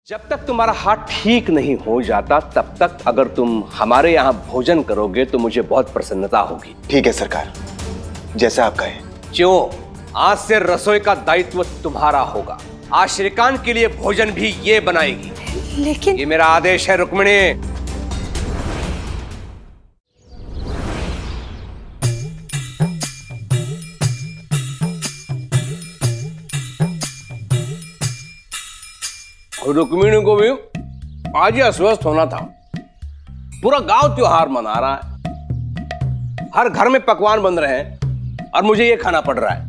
जब तक तुम्हारा हाथ ठीक नहीं हो जाता तब तक अगर तुम हमारे यहाँ भोजन करोगे तो मुझे बहुत प्रसन्नता होगी। ठीक है सरकार, जैसा आप कहें। क्यों? आज से रसोई का दायित्व तुम्हारा होगा। आज श्रीकांत के लिए भोजन भी ये बनाएगी। लेकिन ये मेरा आदेश है रुक्मिणी। रुक्मिणी को भी आज ही अस्वस्थ होना था। पूरा गांव त्योहार मना रहा है, हर घर में पकवान बन रहे हैं और मुझे ये खाना पड़ रहा है।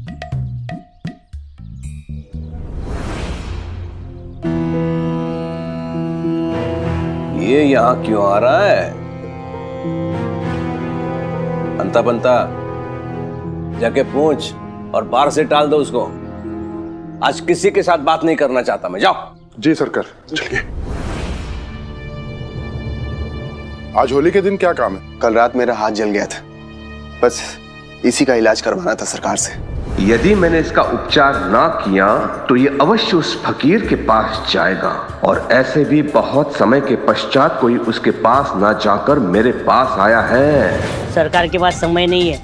ये यहां क्यों आ रहा है? अंता बंता जाके पूछ और बाहर से टाल दो उसको। आज किसी के साथ बात नहीं करना चाहता मैं। जाओ। जी सरकार, चलिए। आज होली के दिन क्या काम है? कल रात मेरा हाथ जल गया था, बस इसी का इलाज करवाना था सरकार से। यदि मैंने इसका उपचार ना किया तो ये अवश्य उस फकीर के पास जाएगा और ऐसे भी बहुत समय के पश्चात कोई उसके पास ना जाकर मेरे पास आया है। सरकार के पास समय नहीं है,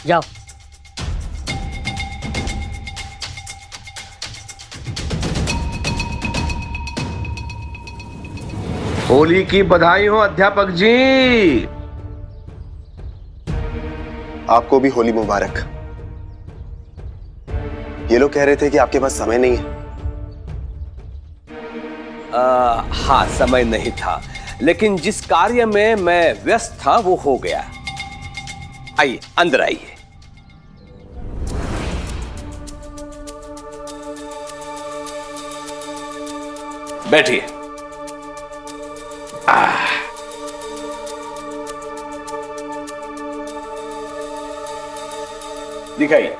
जाओ। होली की बधाई हो अध्यापक जी। आपको भी होली मुबारक। ये लोग कह रहे थे कि आपके पास समय नहीं है। हाँ, समय नहीं था, लेकिन जिस कार्य में मैं व्यस्त था वो हो गया। आइए, अंदर आइए। बैठिए। दिखाइए।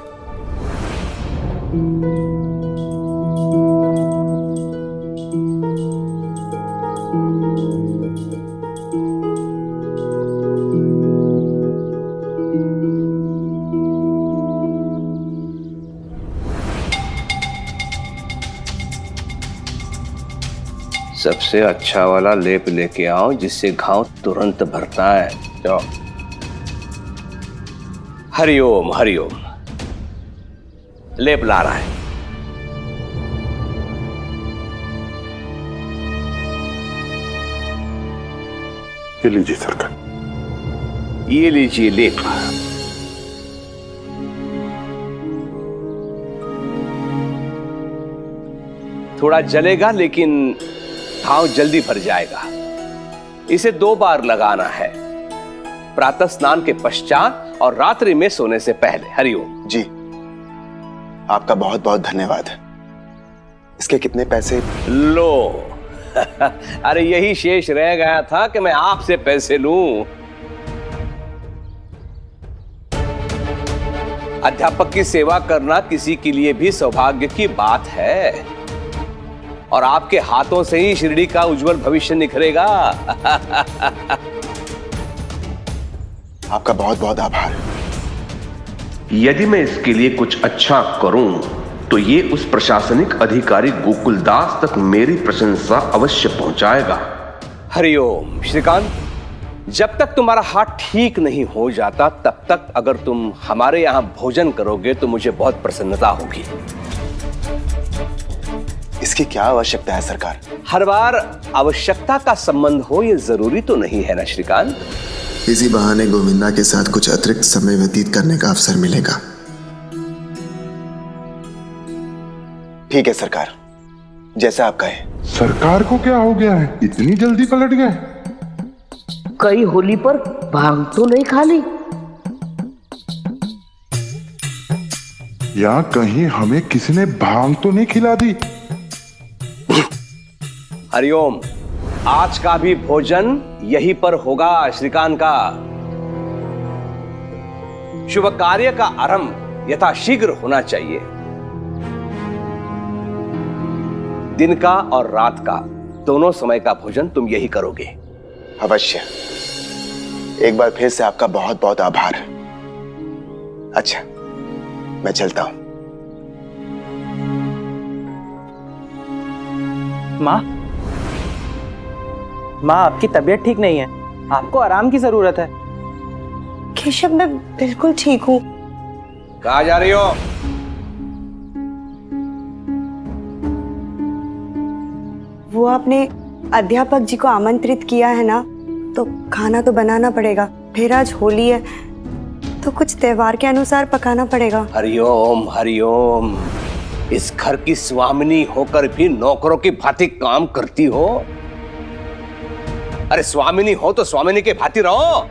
सबसे अच्छा वाला लेप लेके आओ जिससे घाव तुरंत भरता है। जाओ। हरिओम हरिओम। लेप ला रहा है। ये लीजिए सरकार। ये लीजिए लेप। थोड़ा जलेगा लेकिन घाव जल्दी भर जाएगा। इसे 2 बार लगाना है, प्रातः स्नान के पश्चात और रात्रि में सोने से पहले। हरिओम। जी, आपका बहुत बहुत धन्यवाद। इसके कितने पैसे? लो। अरे यही शेष रह गया था कि मैं आपसे पैसे लूं। अध्यापक की सेवा करना किसी के लिए भी सौभाग्य की बात है और आपके हाथों से ही शिरडी का उज्जवल भविष्य निखरेगा। आपका बहुत बहुत आभार। यदि मैं इसके लिए कुछ अच्छा करूं तो ये उस प्रशासनिक अधिकारी गोकुलदास तक मेरी प्रशंसा अवश्य पहुंचाएगा। हरिओम। श्रीकांत, जब तक तुम्हारा हाथ ठीक नहीं हो जाता तब तक अगर तुम हमारे यहां भोजन करोगे तो मुझे बहुत प्रसन्नता होगी। इसकी क्या आवश्यकता है सरकार? हर बार आवश्यकता का संबंध हो ये जरूरी तो नहीं है ना श्रीकांत। इसी बहाने गोविंदा के साथ कुछ अतिरिक्त समय व्यतीत करने का अवसर मिलेगा। ठीक है सरकार, जैसा आप कहें। सरकार को क्या हो गया है? इतनी जल्दी पलट गए? कई होली पर भांग तो नहीं खा ली? या कहीं हमें किसी ने भांग तो नहीं खिला दी? हरिओम। आज का भी भोजन यहीं पर होगा श्रीकांत का। शुभ कार्य का आरंभ यथाशीघ्र होना चाहिए। दिन का और रात का दोनों समय का भोजन तुम यही करोगे। अवश्य। एक बार फिर से आपका बहुत बहुत आभार। अच्छा, मैं चलता हूं। माँ, माँ आपकी तबीयत ठीक नहीं है, आपको आराम की जरूरत है। केशव, मैं बिल्कुल ठीक हूँ। कहाँ जा रही हो? वो आपने अध्यापक जी को आमंत्रित किया है ना, तो खाना तो बनाना पड़ेगा। फिर आज होली है तो कुछ त्योहार के अनुसार पकाना पड़ेगा। हरिओम हरिओम। इस घर की स्वामिनी होकर भी नौकरों की भांति काम करती हो। अरे स्वामिनी हो तो स्वामिनी के भांति रहो।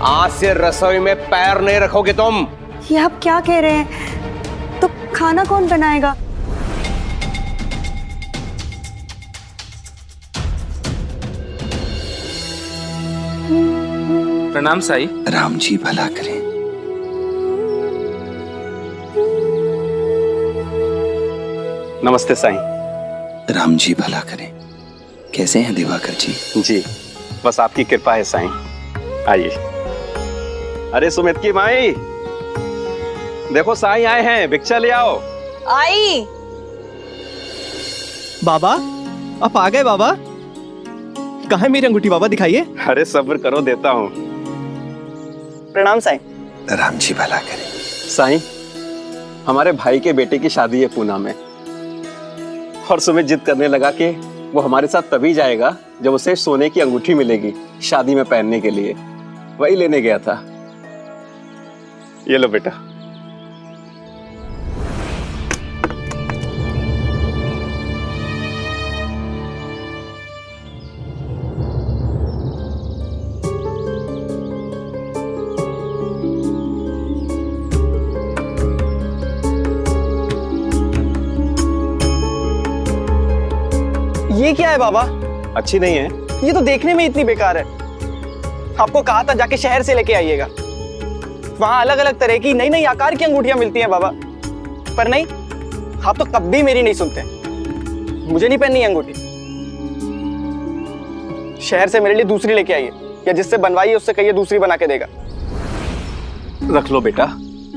आज से रसोई में पैर नहीं रखोगे तुम। ये आप क्या कह रहे हैं? तो खाना कौन बनाएगा? प्रणाम साई। राम जी भला करें। नमस्ते साई। राम जी भला करें। कैसे हैं दिवाकर जी? जी, बस आपकी कृपा है साई। आइए। अरे सुमित की माई, देखो साई आए हैं, भिक्षा ले आओ। आई। बाबा, आप आ गए बाबा? कहाँ है मेरी अंगूठी बाबा, दिखाइए। अरे सब्र करो, देता हूँ। प्रणाम साई। राम जी भला करें। साई, हमारे भाई के बेटे की शादी है पूना में, और सुमित जिद करने लगा कि वो हमारे साथ तभी जाएगा जब उसे सोने की अंगूठी मिलेगी शादी में पहनने के लिए। वही लेने गया था। ये लो बेटा। ये क्या है बाबा? अच्छी नहीं है? ये तो देखने में इतनी बेकार है। आपको कहा था जाके शहर से लेके आइएगा, वहां अलग अलग तरह की नई नई आकार की अंगूठियां मिलती हैं बाबा। पर नहीं, आप तो कभी मेरी नहीं सुनते। मुझे नहीं पहननी अंगूठी। शहर से मेरे लिए दूसरी लेके आइए, या जिससे बनवाइए उससे कहिए दूसरी बना के देगा। रख लो बेटा,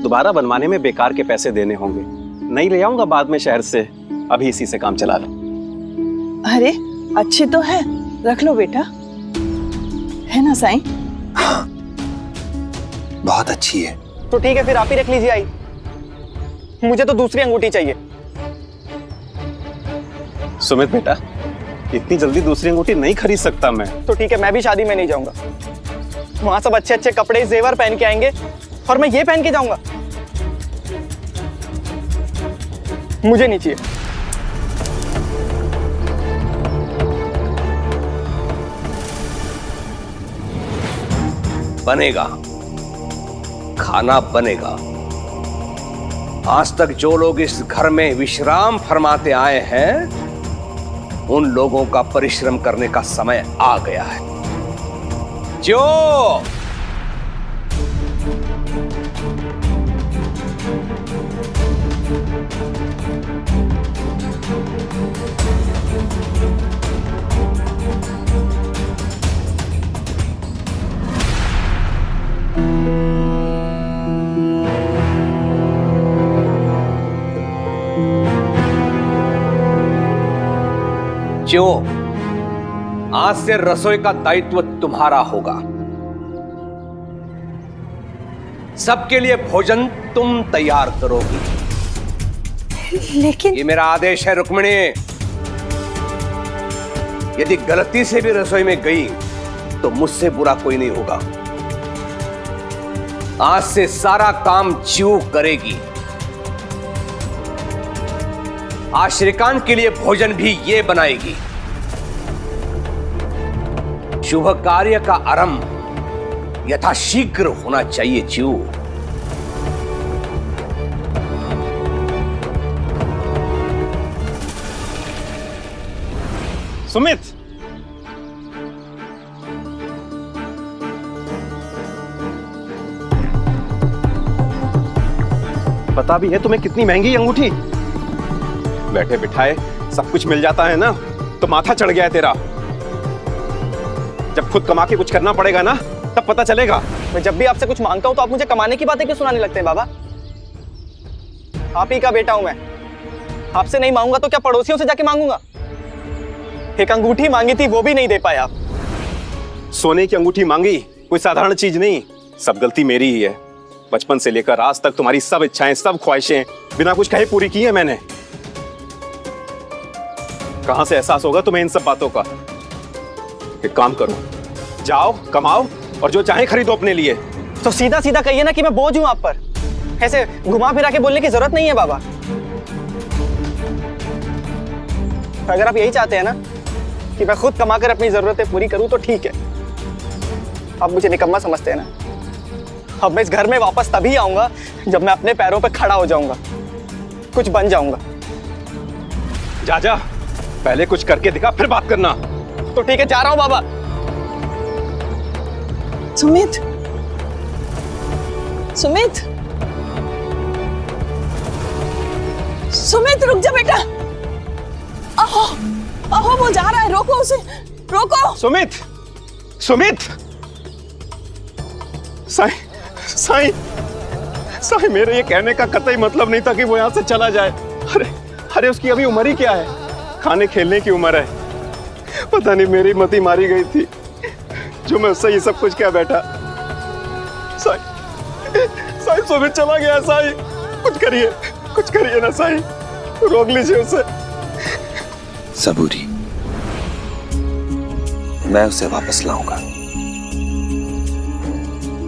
दोबारा बनवाने में बेकार के पैसे देने होंगे। नहीं ले आऊंगा बाद में शहर से, अभी इसी से काम चला लो। अरे अच्छी तो है, रख लो बेटा। है ना साईं? हाँ, बहुत अच्छी है। तो ठीक है, फिर आप ही रख लीजिए आई। मुझे तो दूसरी अंगूठी चाहिए। सुमित बेटा, इतनी जल्दी दूसरी अंगूठी नहीं खरीद सकता मैं। तो ठीक है, मैं भी शादी में नहीं जाऊंगा। वहां सब अच्छे अच्छे कपड़े जेवर पहन के आएंगे और मैं ये पहन के जाऊंगा। मुझे नहीं चाहिए। बनेगा, खाना बनेगा। आज तक जो लोग इस घर में विश्राम फरमाते आए हैं, उन लोगों का परिश्रम करने का समय आ गया है। जो जो आज से रसोई का दायित्व तुम्हारा होगा। सबके लिए भोजन तुम तैयार करोगी। लेकिन ये मेरा आदेश है रुक्मिणी। यदि गलती से भी रसोई में गई तो मुझसे बुरा कोई नहीं होगा। आज से सारा काम जीव करेगी। आज श्रीकांत के लिए भोजन भी ये बनाएगी। शुभ कार्य का आरंभ यथाशीघ्र होना चाहिए जीव। सुमित, पता भी है तुम्हें कितनी महंगी अंगूठी? बैठे बिठाए सब कुछ मिल जाता है ना, तो माथा चढ़ गया है तेरा। जब खुद कमा के कुछ करना पड़ेगा ना, तब पता चलेगा। मैं जब भी आपसे कुछ मांगता हूं तो आप मुझे कमाने की बातें क्यों सुनाने लगते हैं बाबा? आप ही का बेटा हूं मैं, आपसे नहीं मांगूंगा तो क्या पड़ोसियों से जाके मांगूंगा? एक अंगूठी मांगी थी, वो भी नहीं दे पाए आप। सोने की अंगूठी मांगी, कोई साधारण चीज नहीं। सब गलती मेरी ही है। बचपन से लेकर आज तक तुम्हारी सब इच्छाएं, सब ख्वाहिशें बिना कुछ कहे पूरी की है मैंने। कहां से एहसास होगा तुम्हें इन सब बातों का? एक काम करो, जाओ कमाओ और जो चाहे खरीदो अपने लिए। तो सीधा सीधा कहिए ना कि मैं बोझ हूं आप पर। ऐसे घुमा फिरा के बोलने की जरूरत नहीं है बाबा। अगर आप यही चाहते हैं ना कि मैं खुद कमाकर अपनी जरूरतें पूरी करूं तो ठीक है। आप मुझे निकम्मा समझते हैं ना? अब मैं इस घर में वापस तभी आऊंगा जब मैं अपने पैरों पर खड़ा हो जाऊंगा, कुछ बन जाऊंगा। जा जा, पहले कुछ करके दिखा फिर बात करना। तो ठीक है, जा रहा हूं बाबा। सुमित, सुमित, सुमित रुक जा बेटा। आहो, आहो वो जा रहा है, रोको उसे, रोको। सुमित, सुमित, साईं, साईं, साईं, मेरे ये कहने का कतई मतलब नहीं था कि वो यहाँ से चला जाए। अरे अरे उसकी अभी उम्र ही क्या है? खाने खेलने की उम्र है। पता नहीं मेरी मति मारी गई थी जो मैं उससे ये सब कुछ क्या बैठा। साईं, साईं सुमित चला गया। साईं कुछ करिए ना साईं, रोक लीजिए उसे। सबूरी, मैं उसे वापस लाऊंगा,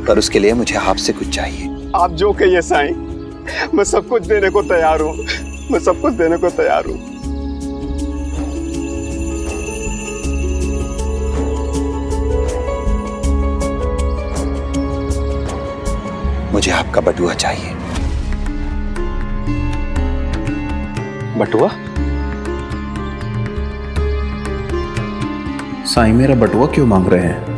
पर उसके लिए मुझे आपसे कुछ चाहिए। आप जो कहिए साईं, मैं सब कुछ देने को तैयार हूँ। मैं सब कुछ देने को तैयार हूँ। मुझे आपका बटुआ चाहिए। बटुआ? साईं मेरा बटुआ क्यों मांग रहे हैं?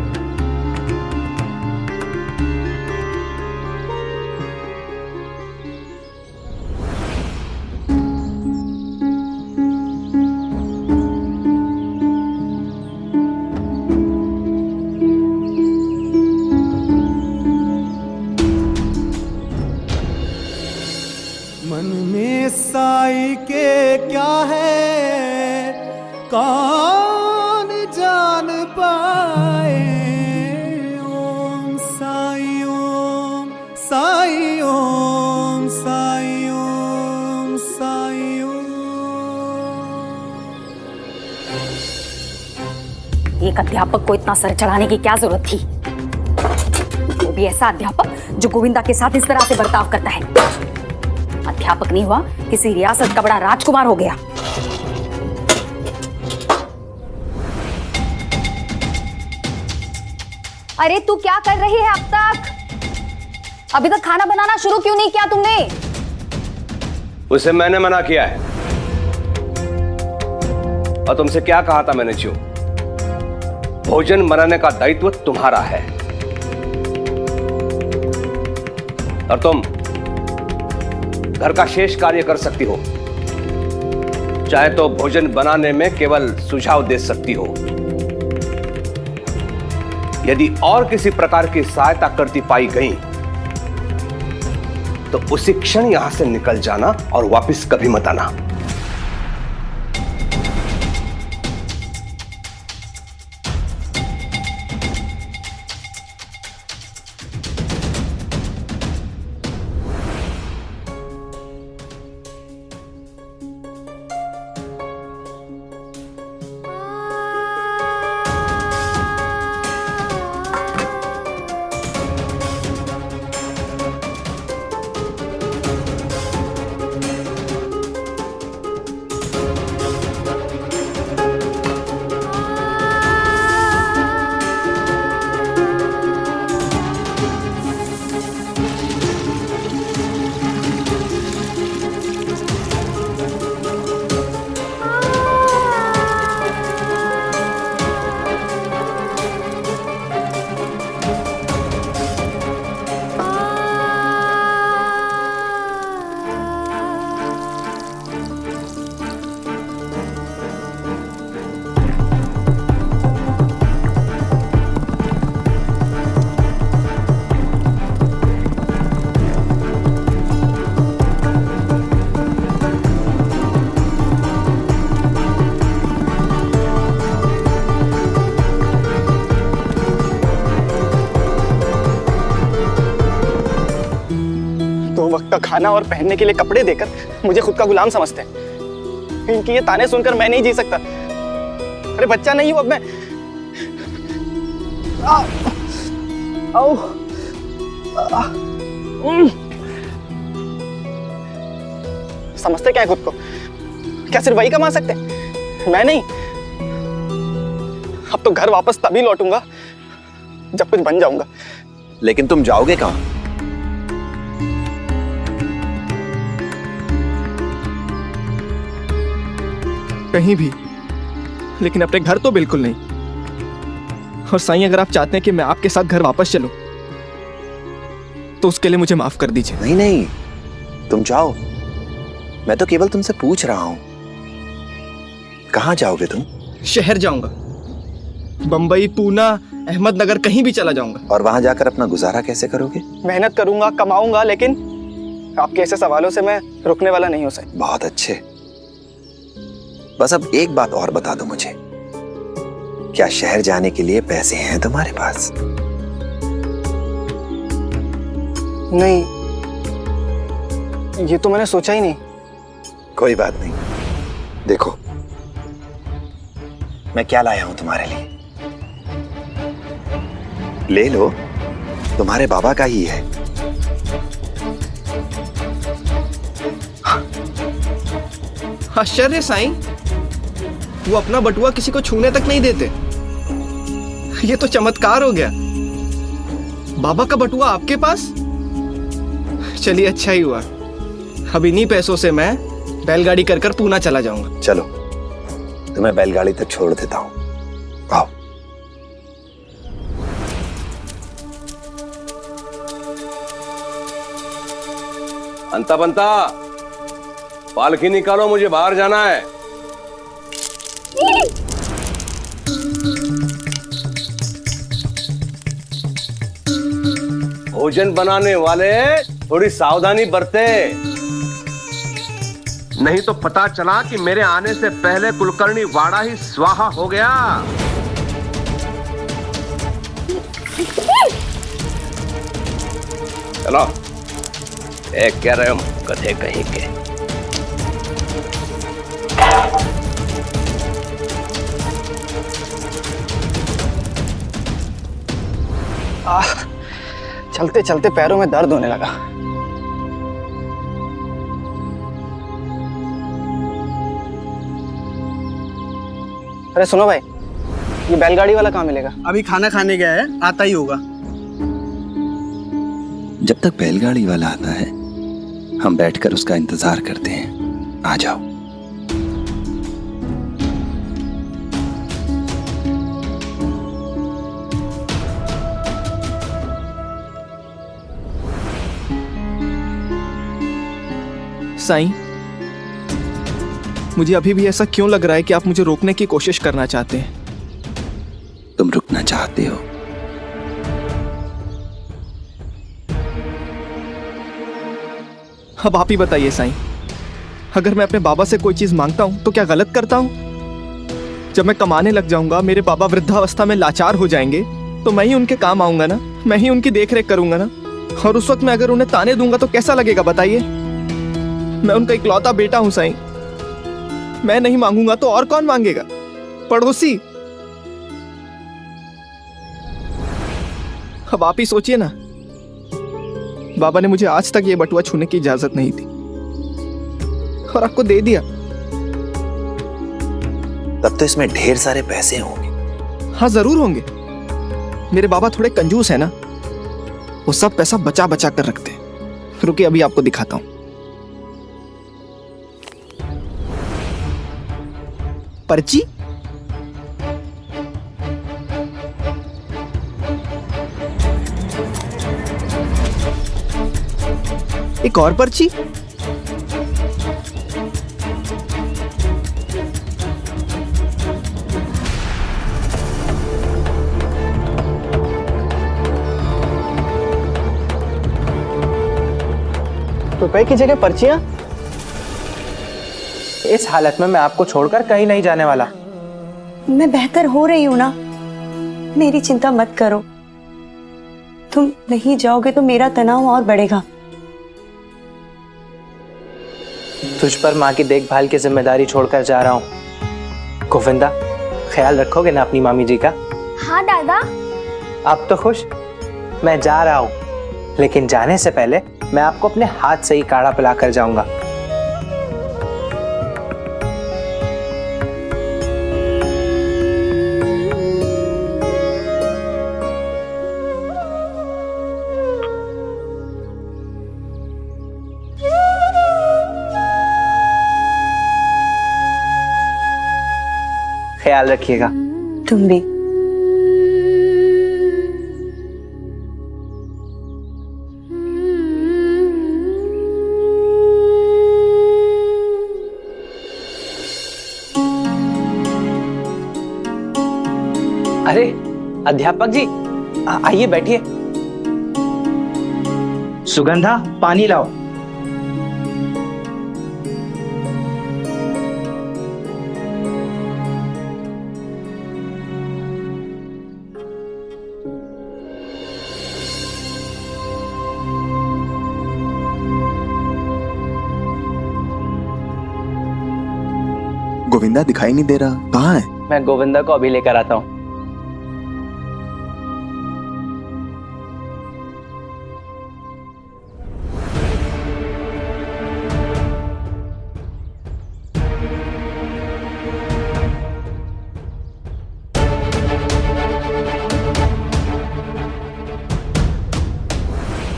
मन में साई के क्या है कौन जान पाए। ओम साई ओम साई ओम साई ओम साई ओम। एक अध्यापक को इतना सर चढ़ाने की क्या जरूरत थी? वो भी ऐसा अध्यापक जो गोविंदा के साथ इस तरह से बर्ताव करता है। अध्यापक नहीं हुआ, किसी रियासत का बड़ा राजकुमार हो गया। अरे तू क्या कर रही है अब तक? अभी तक खाना बनाना शुरू क्यों नहीं किया तुमने? उसे मैंने मना किया है। और तुमसे क्या कहा था मैंने? जो भोजन बनाने का दायित्व तुम्हारा है और तुम घर का शेष कार्य कर सकती हो। चाहे तो भोजन बनाने में केवल सुझाव दे सकती हो। यदि और किसी प्रकार की सहायता करती पाई गई तो उसी क्षण यहां से निकल जाना और वापस कभी मत आना। का खाना और पहनने के लिए कपड़े देकर मुझे खुद का गुलाम समझते हैं। इनकी ये ताने सुनकर मैं नहीं जी सकता। अरे बच्चा नहीं हूं अब मैं। आओ। समझते क्या है खुद को? क्या सिर्फ वही कमा सकते हैं? मैं नहीं। अब तो घर वापस तभी लौटूंगा जब कुछ बन जाऊंगा। लेकिन तुम जाओगे कहाँ? कहीं भी, लेकिन अपने घर तो बिल्कुल नहीं। और साईं, अगर आप चाहते हैं कि मैं आपके साथ घर वापस चलूं, तो उसके लिए मुझे माफ कर दीजिए। नहीं नहीं, तुम जाओ। मैं तो केवल तुमसे पूछ रहा हूं, कहाँ जाओगे तुम? शहर जाऊंगा, बंबई, पूना, अहमदनगर, कहीं भी चला जाऊंगा। और वहां जाकर अपना गुजारा कैसे करोगे? मेहनत करूंगा, कमाऊंगा, लेकिन आपके ऐसे सवालों से मैं रुकने वाला नहीं हो सकता। बहुत अच्छे। बस अब एक बात और बता दो मुझे, क्या शहर जाने के लिए पैसे हैं तुम्हारे पास? नहीं, ये तो मैंने सोचा ही नहीं। कोई बात नहीं। देखो, मैं क्या लाया हूं तुम्हारे लिए। ले लो, तुम्हारे बाबा का ही है। आश्चर्य साईं, वो अपना बटुआ किसी को छूने तक नहीं देते। ये तो चमत्कार हो गया। बाबा का बटुआ आपके पास? चलिए, अच्छा ही हुआ। अब इन्हीं पैसों से मैं बैलगाड़ी कर कर पूना चला जाऊंगा। चलो, तुम्हें बैलगाड़ी तक छोड़ देता हूं। आओ। अंता बंता, पालकी निकालो, मुझे बाहर जाना है। भोजन बनाने वाले थोड़ी सावधानी बरते, नहीं तो पता चला कि मेरे आने से पहले कुलकर्णी वाड़ा ही स्वाहा हो गया। चलो, एक कह रहे हम कथे कहीं के। चलते चलते पैरों में दर्द होने लगा। अरे सुनो भाई, ये बैलगाड़ी वाला कहाँ मिलेगा? अभी खाना खाने गया है, आता ही होगा। जब तक बैलगाड़ी वाला आता है, हम बैठकर उसका इंतजार करते हैं। आ जाओ। साईं, मुझे अभी भी ऐसा क्यों लग रहा है कि आप मुझे रोकने की कोशिश करना चाहते हैं? तुम रुकना चाहते हो? अब आप ही बताइए साईं, अगर मैं अपने बाबा से कोई चीज मांगता हूं तो क्या गलत करता हूं? जब मैं कमाने लग जाऊंगा, मेरे बाबा वृद्धावस्था में लाचार हो जाएंगे, तो मैं ही उनके काम आऊंगा ना, मैं ही उनकी देखरेख करूंगा ना। और उस वक्त मैं अगर उन्हें ताने दूंगा तो कैसा लगेगा बताइए? मैं उनका इकलौता बेटा हूं साईं। मैं नहीं मांगूंगा तो और कौन मांगेगा? पड़ोसी। अब आप ही सोचिए ना, बाबा ने मुझे आज तक ये बटुआ छूने की इजाजत नहीं दी, और आपको दे दिया। तब तो इसमें ढेर सारे पैसे होंगे। हाँ, जरूर होंगे। मेरे बाबा थोड़े कंजूस है ना, वो सब पैसा बचा बचा कर रखते हैं। रुकिए, अभी आपको दिखाता हूं। पर्ची? एक और पर्ची? रुपए की जगह पर्चियां? इस हालत में मैं आपको छोड़कर कहीं नहीं जाने वाला। मैं बेहतर हो रही हूं ना, मेरी चिंता मत करो। तुम नहीं जाओगे तो मेरा तनाव और बढ़ेगा। तुझ पर माँ की देखभाल की जिम्मेदारी छोड़कर जा रहा हूँ। गोविंदा, ख्याल रखोगे ना अपनी मामी जी का? हाँ दादा। अब तो खुश? मैं जा रहा हूँ, लेकिन जाने से पहले मैं आपको अपने हाथ से ही काढ़ा पिला कर जाऊंगा। ख्याल रखिएगा। तुम भी। अरे अध्यापक जी, आइए बैठिए। सुगंधा, पानी लाओ। गोविंदा दिखाई नहीं दे रहा, कहाँ है? मैं गोविंदा को अभी लेकर आता हूँ।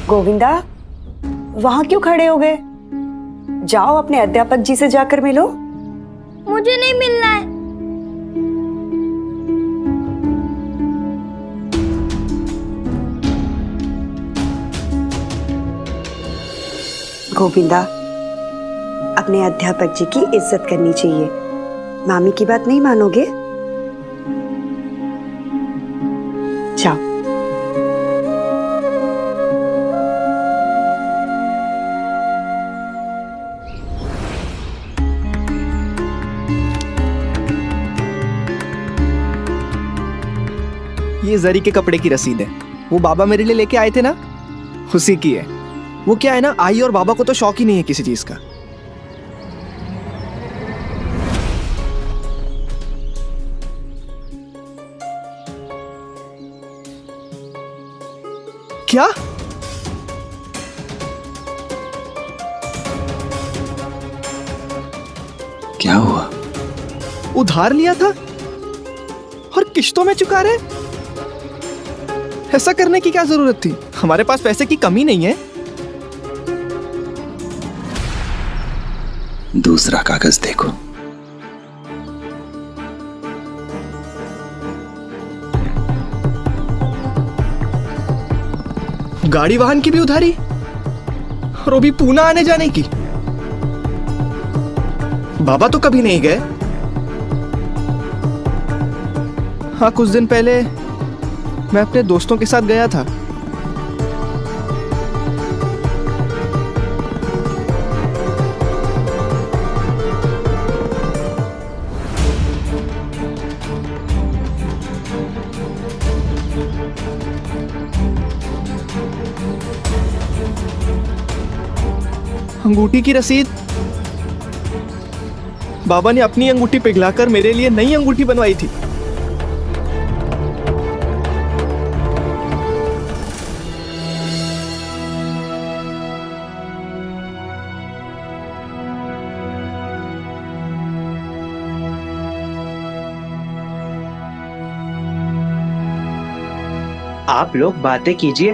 गोविंदा, वहां क्यों खड़े हो गए? जाओ अपने अध्यापक जी से जाकर मिलो। मुझे नहीं मिलना है। गोविंदा, अपने अध्यापक जी की इज्जत करनी चाहिए। मामी की बात नहीं मानोगे? जाओ। ये जरी के कपड़े की रसीद है, वो बाबा मेरे लिए लेके आए थे ना, उसी की है। वो क्या है ना, आई और बाबा को तो शौक ही नहीं है किसी चीज का। क्या? क्या हुआ? उधार लिया था और किश्तों में चुका रहे। ऐसा करने की क्या जरूरत थी? हमारे पास पैसे की कमी नहीं है। दूसरा कागज देखो। गाड़ी वाहन की भी उधारी, और वो भी पूना आने जाने की। बाबा तो कभी नहीं गए। हाँ, कुछ दिन पहले मैं अपने दोस्तों के साथ गया था। अंगूठी की रसीद, बाबा ने अपनी अंगूठी पिघलाकर मेरे लिए नई अंगूठी बनवाई थी। आप लोग बातें कीजिए,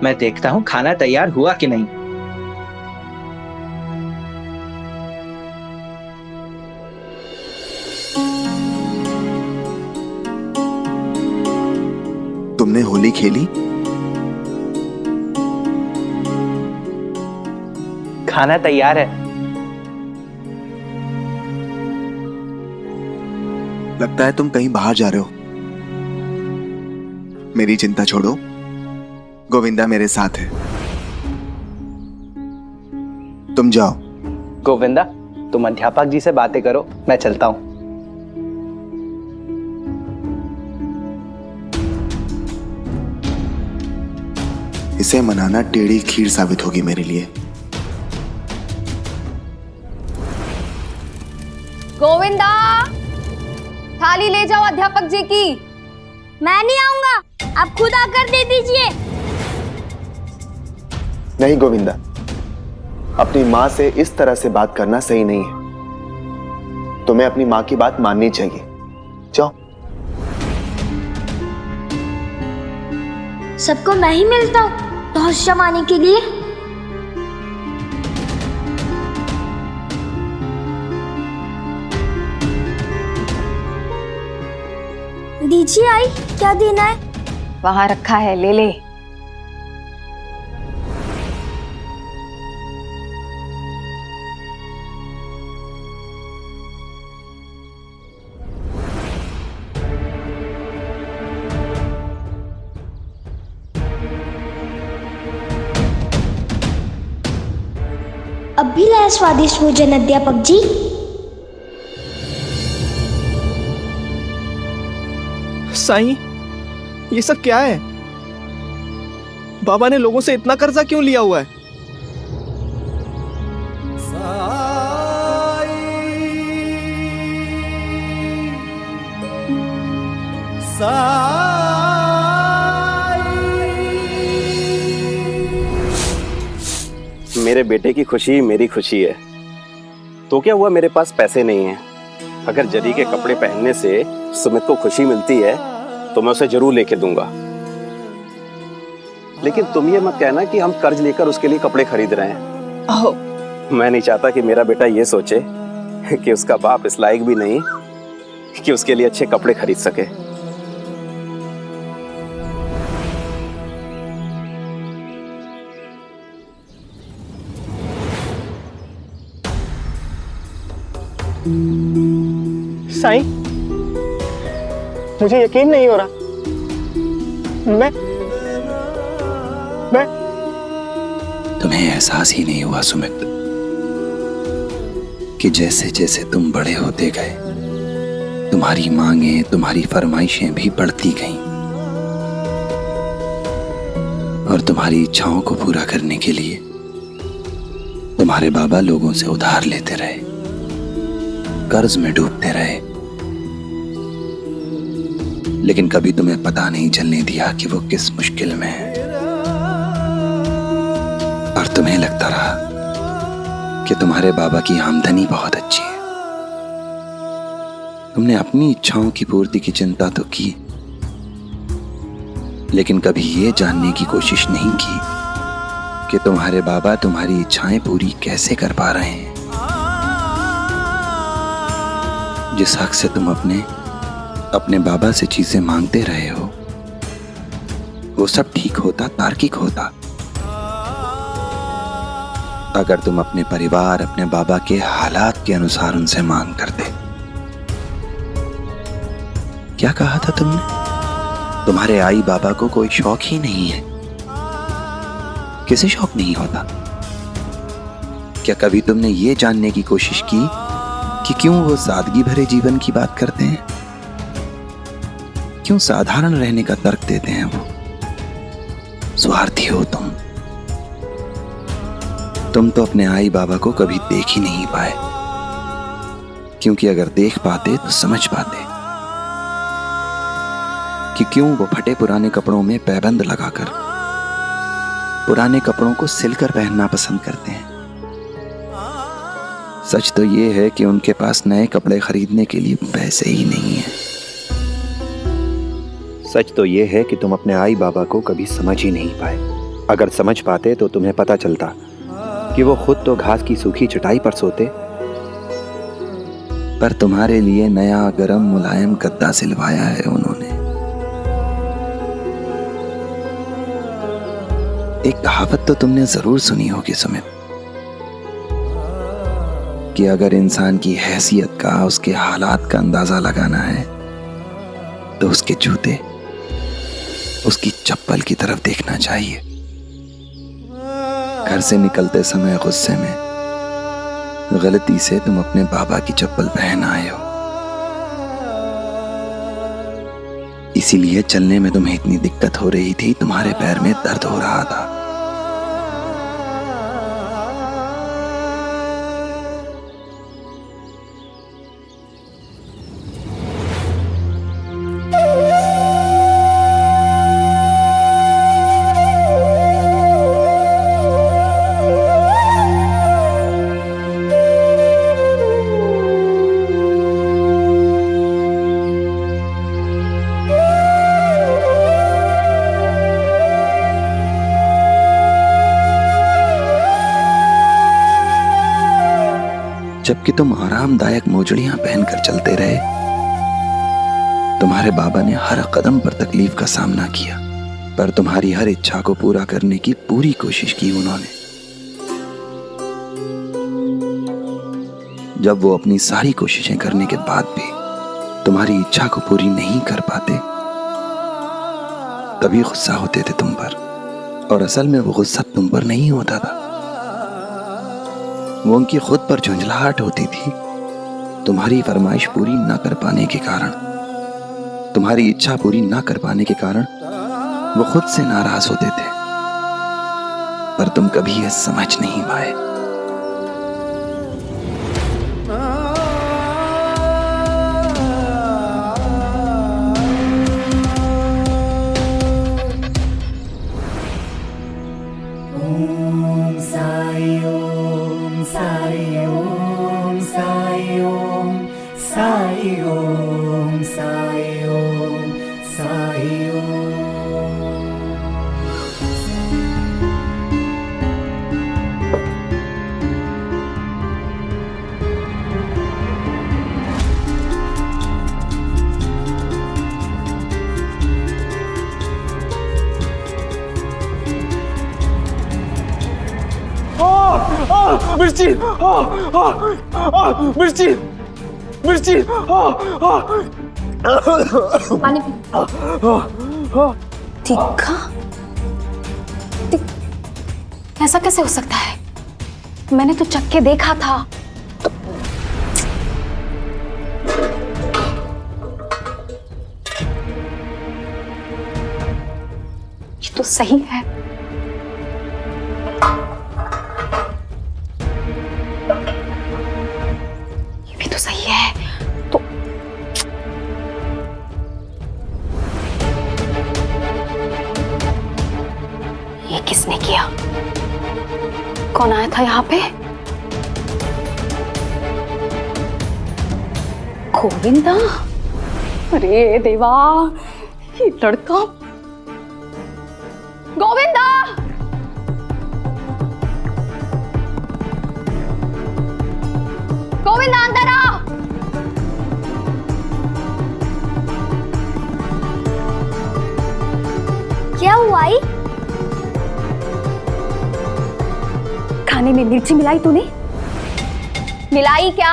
मैं देखता हूँ खाना तैयार हुआ कि नहीं। तुमने होली खेली? खाना तैयार है। लगता है तुम कहीं बाहर जा रहे हो। मेरी चिंता छोड़ो, गोविंदा मेरे साथ है। तुम जाओ। गोविंदा, तुम अध्यापक जी से बातें करो, मैं चलता हूँ। इसे मनाना टेढ़ी खीर साबित होगी मेरे लिए। गोविंदा, थाली ले जाओ अध्यापक जी की। मैं नहीं आऊंगा, आप खुद आकर दे दीजिए। नहीं गोविंदा, अपनी माँ से इस तरह से बात करना सही नहीं है। तुम्हें अपनी माँ की बात माननी चाहिए। जाओ। सबको मैं ही मिलता हूँ तोहश जमाने के लिए। दीजिए आई, क्या देना है? वहां रखा है, ले ले। अब भी लाया स्वादिष्ट भोजन अध्यापक जी। साईं, ये सब क्या है? बाबा ने लोगों से इतना कर्जा क्यों लिया हुआ है? मेरे बेटे की खुशी मेरी खुशी है। तो क्या हुआ, मेरे पास पैसे नहीं हैं। अगर जरी के कपड़े पहनने से सुमित को खुशी मिलती है तो मैं उसे जरूर लेके दूंगा। लेकिन तुम ये मत कहना कि हम कर्ज लेकर उसके लिए कपड़े खरीद रहे हैं। मैं नहीं चाहता कि मेरा बेटा ये सोचे कि उसका बाप इस लायक भी नहीं कि उसके लिए अच्छे कपड़े खरीद सके। साईं, मुझे यकीन नहीं हो रहा। मैं तुम्हें एहसास ही नहीं हुआ सुमित कि जैसे जैसे तुम बड़े होते गए तुम्हारी मांगें, तुम्हारी फरमाइशें भी बढ़ती गईं और तुम्हारी इच्छाओं को पूरा करने के लिए तुम्हारे बाबा लोगों से उधार लेते रहे, कर्ज में डूबते रहे। लेकिन कभी तुम्हें पता नहीं चलने दिया कि वो किस मुश्किल में है। और तुम्हें लगता रहा कि तुम्हारे बाबा की आमदनी बहुत अच्छी है। तुमने अपनी इच्छाओं की पूर्ति की चिंता तो की, लेकिन कभी ये जानने की कोशिश नहीं की कि तुम्हारे बाबा तुम्हारी इच्छाएं पूरी कैसे कर पा रहे हैं। जिस हक से तुम अपने बाबा से चीजें मांगते रहे हो वो सब ठीक होता, तार्किक होता, अगर तुम अपने परिवार, अपने बाबा के हालात के अनुसार उनसे मांग करते। क्या कहा था तुमने? तुम्हारे आई बाबा को कोई शौक ही नहीं है। किसे शौक नहीं होता? क्या कभी तुमने ये जानने की कोशिश की कि क्यों वो सादगी भरे जीवन की बात करते हैं? क्यों साधारण रहने का तर्क देते हैं वो? स्वार्थी हो तुम तो अपने आई बाबा को कभी देख ही नहीं पाए, क्योंकि अगर देख पाते तो समझ पाते कि क्यों वो फटे पुराने कपड़ों में पैबंद लगाकर पुराने कपड़ों को सिलकर पहनना पसंद करते हैं। सच तो ये है कि उनके पास नए कपड़े खरीदने के लिए पैसे ही नहीं है। सच तो ये है कि तुम अपने आई बाबा को कभी समझ ही नहीं पाए। अगर समझ पाते तो तुम्हें पता चलता कि वो खुद तो घास की सूखी चटाई पर सोते, पर तुम्हारे लिए नया गरम मुलायम गद्दा सिलवाया है उन्होंने। एक कहावत तो तुमने जरूर सुनी होगी सुमित, कि अगर इंसान की हैसियत का, उसके हालात का अंदाजा लगाना है तो उसके जूते, उसकी चप्पल की तरफ देखना चाहिए। घर से निकलते समय गुस्से में गलती से तुम अपने बाबा की चप्पल पहन आए हो, इसीलिए चलने में तुम्हें इतनी दिक्कत हो रही थी, तुम्हारे पैर में दर्द हो रहा था। जबकि तुम आरामदायक मोजड़ियां पहनकर चलते रहे, तुम्हारे बाबा ने हर कदम पर तकलीफ का सामना किया, पर तुम्हारी हर इच्छा को पूरा करने की पूरी कोशिश की उन्होंने। जब वो अपनी सारी कोशिशें करने के बाद भी तुम्हारी इच्छा को पूरी नहीं कर पाते, तभी गुस्सा होते थे तुम पर। और असल में वो गुस्सा तुम पर नहीं होता था, वो उनकी खुद पर झुंझलाहट होती थी। तुम्हारी फरमाइश पूरी ना कर पाने के कारण, तुम्हारी इच्छा पूरी ना कर पाने के कारण वो खुद से नाराज होते थे, पर तुम कभी ये समझ नहीं पाए। मिर्ची, मिर्ची, मिर्ची, पानी तीखा? ऐसा कैसे हो सकता है? मैंने तो चख के देखा था। ये तो सही है। तो सही है तो ये किसने किया? कौन आया था यहाँ पे? गोविंदा? अरे देवा, ये लड़का। गोविंदा! गोविंदा अंदर आ। क्या हुआ आई? खाने में मिर्ची मिलाई तूने? मिलाई क्या?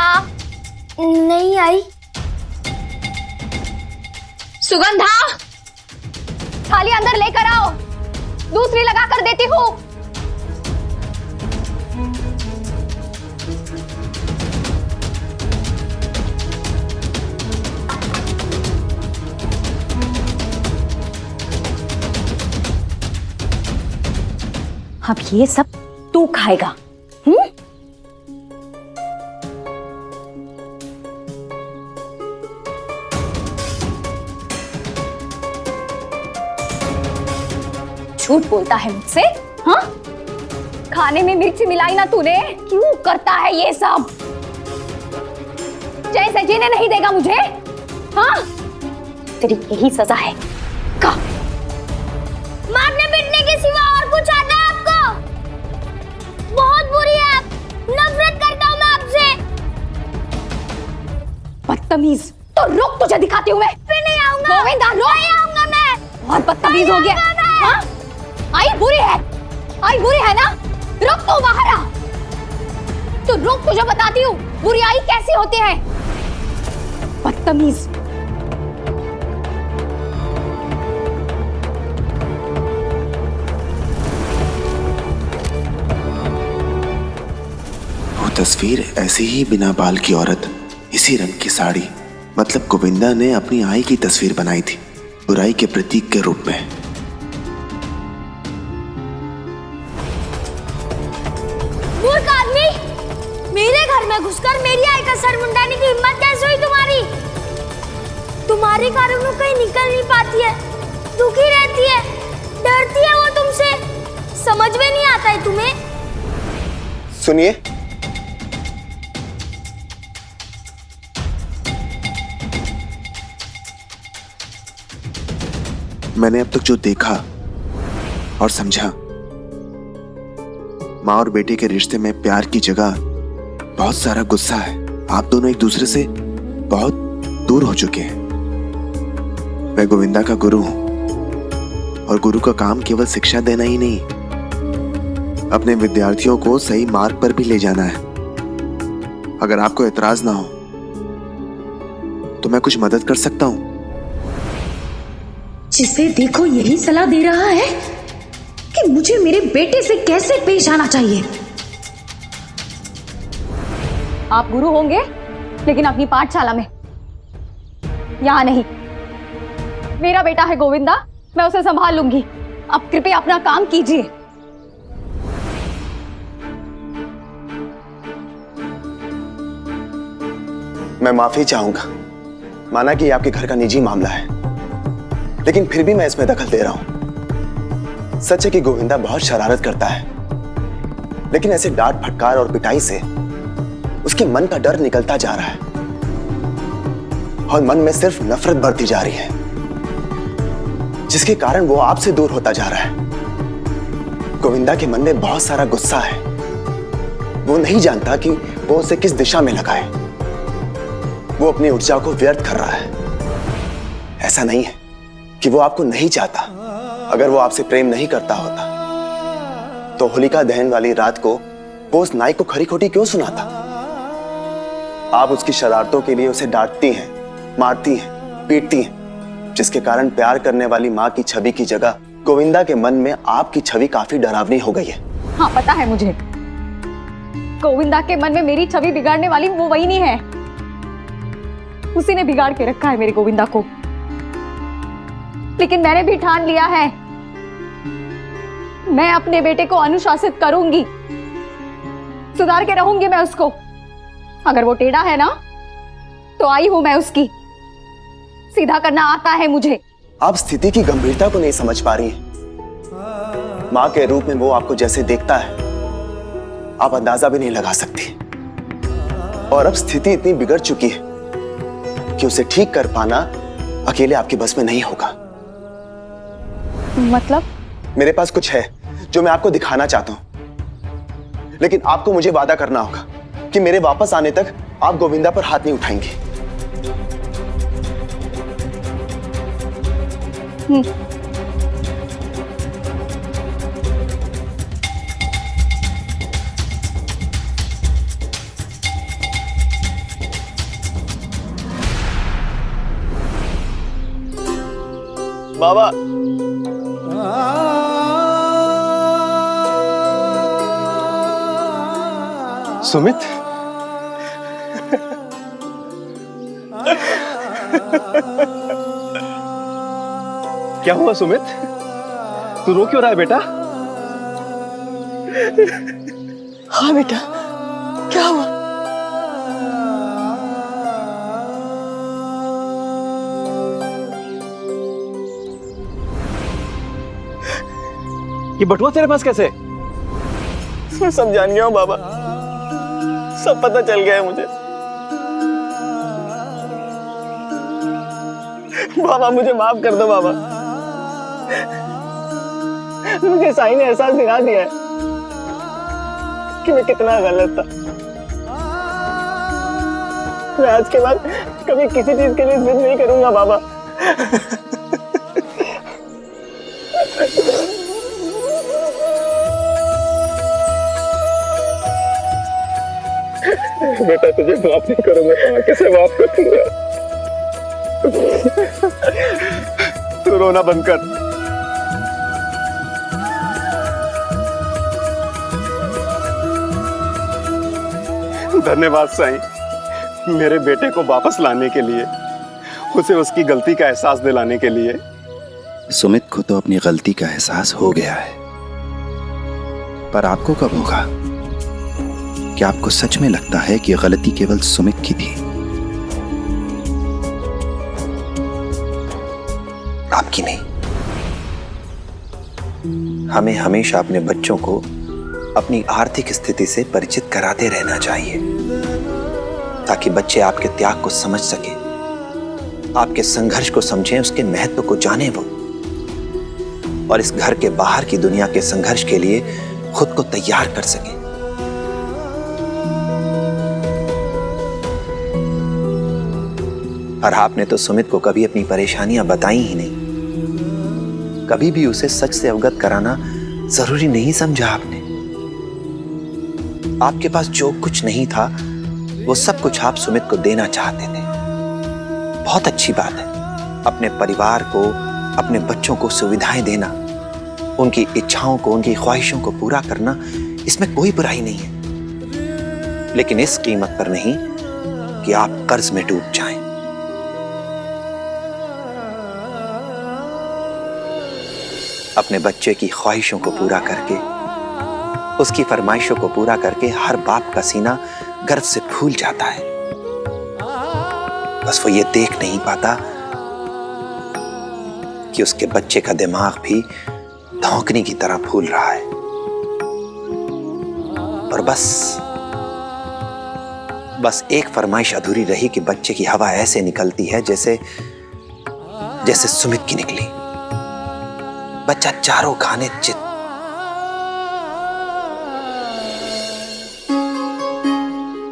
नहीं आई। सुगंधा, थाली अंदर लेकर आओ, दूसरी लगा कर देती हूँ। अब ये सब तू खाएगा? झूठ बोलता है मुझसे? हाँ, खाने में मिर्ची मिलाई ना तूने? क्यों करता है ये सब? जैसे जीने नहीं देगा मुझे? हाँ, तेरी यही सजा है। का मारने पीटने के सिवा और कुछ आता है आपको? बहुत बुरी है आप। नफरत करता हूँ मैं आपसे। बदतमीज, तो रुक, तुझे दिखाती हूँ मैं। फिर नहीं आऊंगा। गोविंदा, नहीं आऊंगा मैं। और बदतमीज हो गया। हाँ? आई बुरी है, आई बुरी है ना? रुक, तो बाहर आ। तो रुक, तुझे बताती हूँ बुरी आई कैसी होती है। बदतमीज। वो तस्वीर ऐसी ही बिना बाल की औरत, इसी रंग की साड़ी, मतलब गोविंदा ने अपनी आई की तस्वीर बनाई थी, बुराई के प्रतीक के रूप में। मूर्ख आदमी, मेरे घर में घुसकर मेरी आई का सर मुंडाने की हिम्मत कैसे हुई तुम्हारी? तुम्हारे कारणों कहीं निकल नहीं पाती है, दुखी रहती है, डरती है वो तुमसे। समझ में नहीं आता है तुम्हें? सुनिए, मैंने अब तक जो देखा और समझा, माँ और बेटे के रिश्ते में प्यार की जगह बहुत सारा गुस्सा है। आप दोनों एक दूसरे से बहुत दूर हो चुके हैं। मैं गोविंदा का गुरु हूं और गुरु का काम केवल शिक्षा देना ही नहीं, अपने विद्यार्थियों को सही मार्ग पर भी ले जाना है। अगर आपको एतराज ना हो तो मैं कुछ मदद कर सकता हूं। जिसे देखो यही सलाह दे रहा है कि मुझे मेरे बेटे से कैसे पेश आना चाहिए। आप गुरु होंगे लेकिन अपनी पाठशाला में, यहां नहीं। मेरा बेटा है गोविंदा, मैं उसे संभाल लूंगी। आप कृपया अपना काम कीजिए। मैं माफी चाहूंगा। माना कि आपके घर का निजी मामला है, लेकिन फिर भी मैं इसमें दखल दे रहा हूं। सच है कि गोविंदा बहुत शरारत करता है, लेकिन ऐसे डांट फटकार और पिटाई से उसके मन का डर निकलता जा रहा है और मन में सिर्फ नफरत बढ़ती जा रही है, जिसके कारण वो आपसे दूर होता जा रहा है। गोविंदा के मन में बहुत सारा गुस्सा है। वो नहीं जानता कि वो उसे किस दिशा में लगाए। वो अपनी ऊर्जा को व्यर्थ कर रहा है। ऐसा नहीं है कि वो आपको नहीं चाहता। अगर वो आपसे प्रेम नहीं करता होता तो होलिका दहन वाली रात को वो उस नाई को खरी खोटी क्यों सुनाता? आप उसकी शरारतों के लिए उसे डांटती हैं, मारती हैं, पीटती हैं, जिसके कारण प्यार करने वाली माँ की छवि की जगह गोविंदा के मन में आपकी छवि काफी डरावनी हो गई है। हाँ, पता है मुझे। गोविंदा के मन में मेरी छवि बिगाड़ने वाली वो वही नहीं है। उसी ने बिगाड़ के रखा है मेरे गोविंदा को। लेकिन मैंने भी ठान लिया है, मैं अपने बेटे को अनुशासित करूंगी, सुधार के रहूंगी मैं उसको। अगर वो टेढ़ा है ना तो आई हूं मैं उसकी, सीधा करना आता है मुझे। आप स्थिति की गंभीरता को नहीं समझ पा रही हैं। मां के रूप में वो आपको जैसे देखता है आप अंदाजा भी नहीं लगा सकती। और अब स्थिति इतनी बिगड़ चुकी है कि उसे ठीक कर पाना अकेले आपके बस में नहीं होगा। मतलब? मेरे पास कुछ है जो मैं आपको दिखाना चाहता हूं, लेकिन आपको मुझे वादा करना होगा कि मेरे वापस आने तक आप गोविंदा पर हाथ नहीं उठाएंगे। बाबा, सुमित, क्या हुआ सुमित? तू रो क्यों रहा है बेटा? हाँ बेटा, क्या हुआ? ये बटुआ तेरे पास कैसे? मैं सब जान गया हूँ बाबा, सब पता चल गया है मुझे। बाबा मुझे माफ कर दो बाबा। मुझे साईं ने एहसास दिला दिया है कि मैं कितना गलत था। मैं आज के बाद कभी किसी चीज के लिए जिद नहीं करूंगा बाबा। बेटा तुझे माफ नहीं करूंगा तो कैसे माफ करूंगा? तू रोना बंद कर। धन्यवाद साईं, मेरे बेटे को वापस लाने के लिए, उसे उसकी गलती का एहसास दिलाने के लिए। सुमित को तो अपनी गलती का एहसास हो गया है, पर आपको कब होगा? क्या आपको सच में लगता है कि गलती केवल सुमित की थी? आपकी नहीं। हमें हमेशा अपने बच्चों को अपनी आर्थिक स्थिति से परिचित कराते रहना चाहिए, ताकि बच्चे आपके त्याग को समझ सके, आपके संघर्ष को समझें, उसके महत्व को जाने वो, और इस घर के बाहर की दुनिया के संघर्ष के लिए खुद को तैयार कर सके। और आपने तो सुमित को कभी अपनी परेशानियां बताई ही नहीं। कभी भी उसे सच से अवगत कराना जरूरी नहीं समझा आपने। आपके पास जो कुछ नहीं था वो सब कुछ आप सुमित को देना चाहते थे। बहुत अच्छी बात है। अपने परिवार को, अपने बच्चों को सुविधाएं देना, उनकी इच्छाओं को, उनकी ख्वाहिशों को पूरा करना, इसमें कोई बुराई नहीं है। लेकिन इस कीमत पर नहीं कि आप कर्ज में डूब जाएं। अपने बच्चे की ख्वाहिशों को पूरा करके, उसकी फरमाइशों को पूरा करके हर बाप का सीना गर्व से फूल जाता है। बस वो ये देख नहीं पाता कि उसके बच्चे का दिमाग भी धौंकनी की तरह फूल रहा है। और बस एक फरमाइश अधूरी रही कि बच्चे की हवा ऐसे निकलती है जैसे सुमित की निकली। बच्चा चारों खाने चित।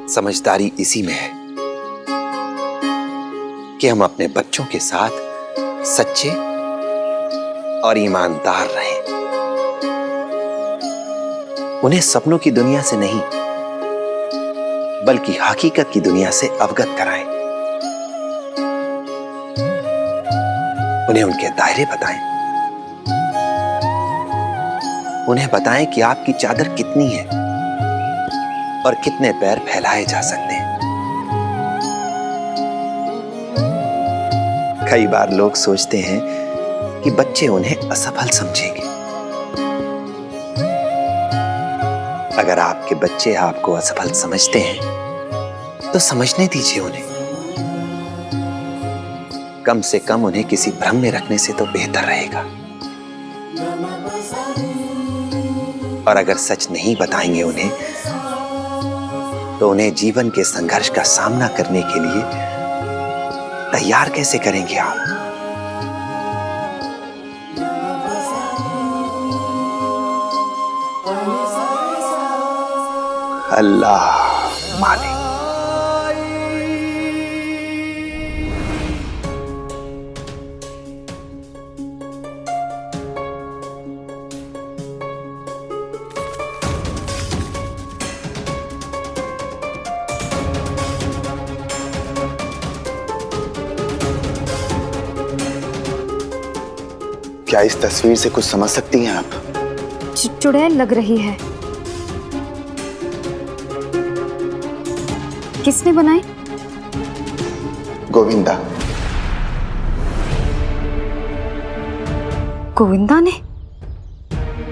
समझदारी इसी में है कि हम अपने बच्चों के साथ सच्चे और ईमानदार रहें। उन्हें सपनों की दुनिया से नहीं बल्कि हकीकत की दुनिया से अवगत कराएं। उन्हें उनके दायरे बताएं। उन्हें बताएं कि आपकी चादर कितनी है और कितने पैर फैलाए जा सकते हैं। कई बार लोग सोचते हैं कि बच्चे उन्हें असफल समझेंगे। अगर आपके बच्चे आपको असफल समझते हैं तो समझने दीजिए उन्हें। कम से कम उन्हें किसी भ्रम में रखने से तो बेहतर रहेगा। और अगर सच नहीं बताएंगे उन्हें तो उन्हें जीवन के संघर्ष का सामना करने के लिए तैयार कैसे करेंगे आप? अल्लाह मालिक। क्या इस तस्वीर से कुछ समझ सकती हैं आप? चुड़ैल लग रही है। किसने बनाई? गोविंदा। गोविंदा ने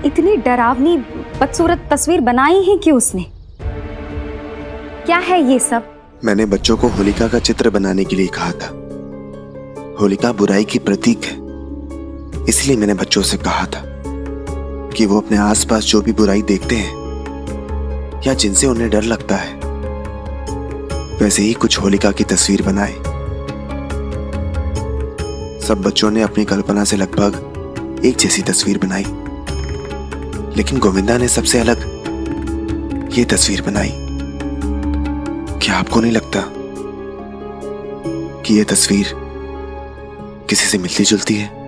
इतनी डरावनी बदसूरत तस्वीर बनाई है कि उसने? क्या है ये सब? मैंने बच्चों को होलिका का चित्र बनाने के लिए कहा था। होलिका बुराई की प्रतीक है, इसलिए मैंने बच्चों से कहा था कि वो अपने आसपास जो भी बुराई देखते हैं या जिनसे उन्हें डर लगता है वैसे ही कुछ होलिका की तस्वीर बनाए। सब बच्चों ने अपनी कल्पना से लगभग एक जैसी तस्वीर बनाई, लेकिन गोविंदा ने सबसे अलग ये तस्वीर बनाई। क्या आपको नहीं लगता कि ये तस्वीर किसी से मिलती जुलती है?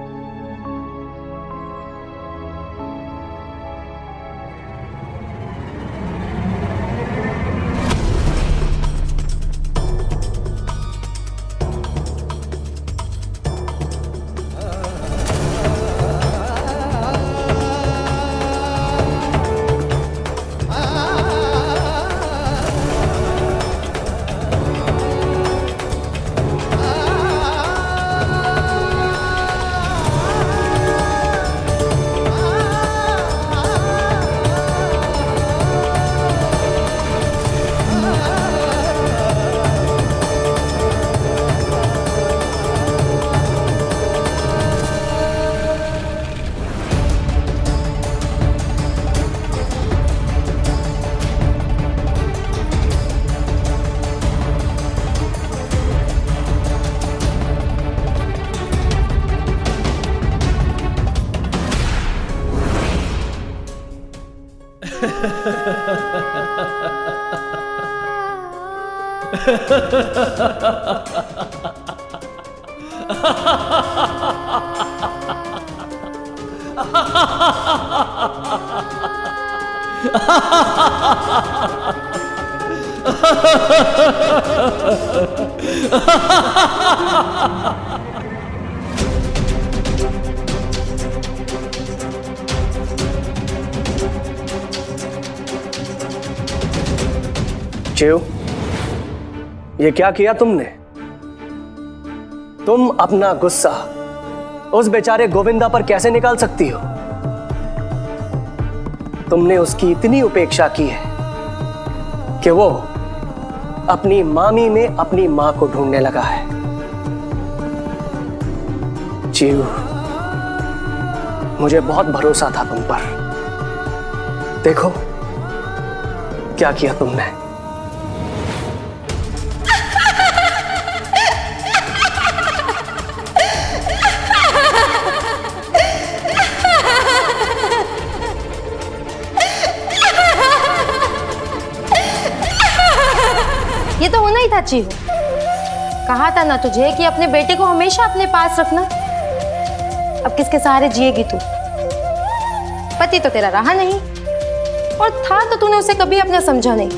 चिव, ये क्या किया तुमने? तुम अपना गुस्सा उस बेचारे गोविंदा पर कैसे निकाल सकती हो? तुमने उसकी इतनी उपेक्षा की है कि वो अपनी मामी में अपनी मां को ढूंढने लगा है। चिव, मुझे बहुत भरोसा था तुम पर। देखो क्या किया तुमने। ये तो होना ही था चीहू। कहा था ना तुझे कि अपने बेटे को हमेशा अपने पास रखना। अब किसके सहारे जिएगी तू? पति तो तेरा रहा नहीं, और था तो तूने उसे कभी अपना समझा नहीं।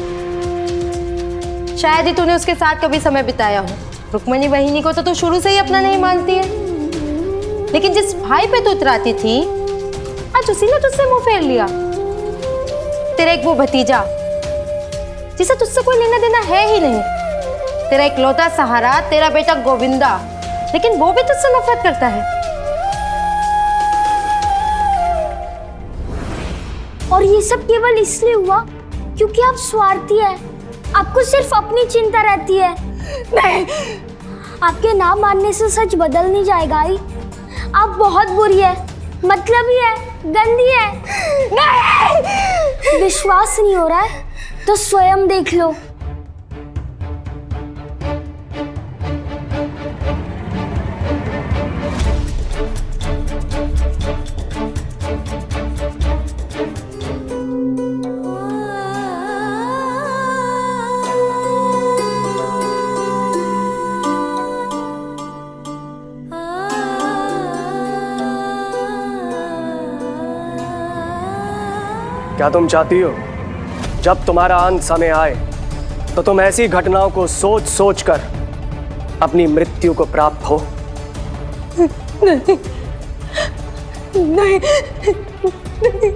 शायद ही तूने उसके साथ कभी समय बिताया हो। रुक्मणी बहिनी को तो तू शुरू से ही अपना नहीं मानती है, लेकिन जिस भाई पे तू उतराती थी आज उसी ने तुझसे मुंह फेर लिया। तेरा एक वो भतीजा जिसे तुझसे कोई लेना देना है ही नहीं, तेरा इकलौता सहारा तेरा बेटा गोविंदा, लेकिन वो भी तुझसे नफरत करता है। और ये सब केवल इसलिए हुआ क्योंकि आप स्वार्थी है। आपको सिर्फ अपनी चिंता रहती है। नहीं, आपके ना मानने से सच बदल नहीं जाएगा। आई, आप बहुत बुरी है, मतलबी है, गंदी है। नहीं! विश्वास नहीं हो रहा है तो स्वयं देख लो। क्या तुम चाहती हो जब तुम्हारा अंत समय आए तो तुम ऐसी घटनाओं को सोच सोच कर अपनी मृत्यु को प्राप्त हो? नहीं, नहीं, नहीं,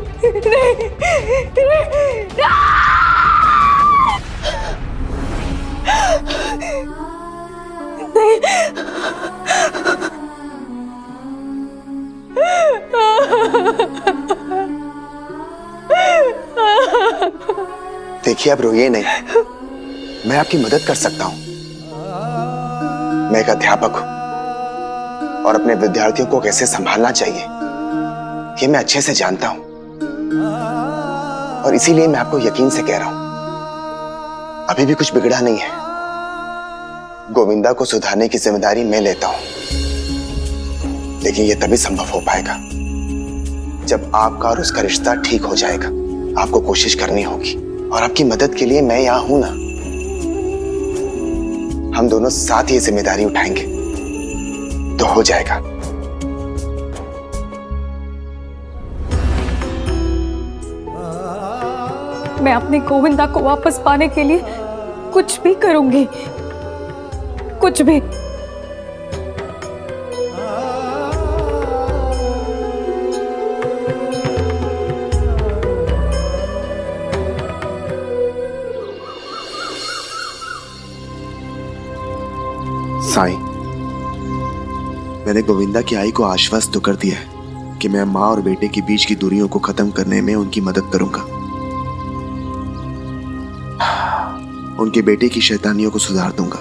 देखिए, अब रोइए नहीं। मैं आपकी मदद कर सकता हूं। मैं एक अध्यापक हूं और अपने विद्यार्थियों को कैसे संभालना चाहिए ये मैं अच्छे से जानता हूं, और इसीलिए मैं आपको यकीन से कह रहा हूं अभी भी कुछ बिगड़ा नहीं है। गोविंदा को सुधारने की जिम्मेदारी मैं लेता हूं, लेकिन यह तभी संभव हो पाएगा जब आपका और उसका रिश्ता ठीक हो जाएगा। आपको कोशिश करनी होगी और आपकी मदद के लिए मैं यहां हूं ना। हम दोनों साथ ये जिम्मेदारी उठाएंगे तो हो जाएगा। मैं अपने गोविंदा को वापस पाने के लिए कुछ भी करूंगी, कुछ भी। साईं, मैंने गोविंदा की आई को आश्वस्त तो कर दिया है कि मैं माँ और बेटे के बीच की दूरियों को खत्म करने में उनकी मदद करूंगा। उनके बेटे की शैतानियों को सुधार दूंगा,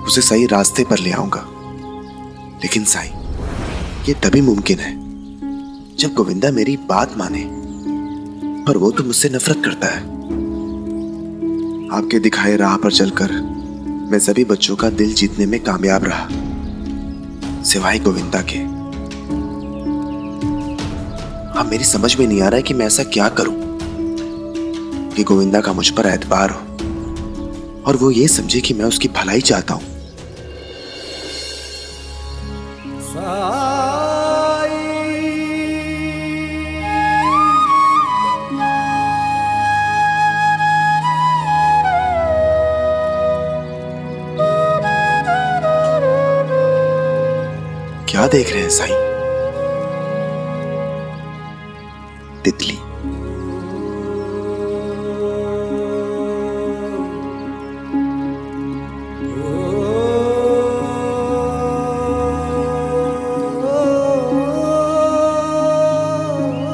उसे सही रास्ते पर ले आऊंगा। लेकिन साईं, ये तभी मुमकिन है जब गोविंदा मेरी बात माने, पर वो तो मुझसे नफरत करता है। आपके दिखाए राह पर चलकर मैं सभी बच्चों का दिल जीतने में कामयाब रहा, सिवाय गोविंदा के। अब मेरी समझ में नहीं आ रहा है कि मैं ऐसा क्या करूं कि गोविंदा का मुझ पर एतबार हो और वो ये समझे कि मैं उसकी भलाई चाहता हूं। क्या देख रहे हैं साईं? तितली।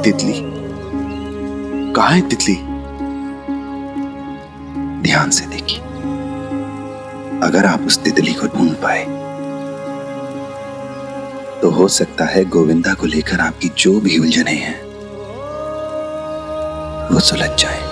तितली कहाँ है तितली? ध्यान से देखिए, अगर आप उस तितली को ढूंढ पाए तो हो सकता है गोविंदा को लेकर आपकी जो भी उलझने हैं वो सुलझ जाए।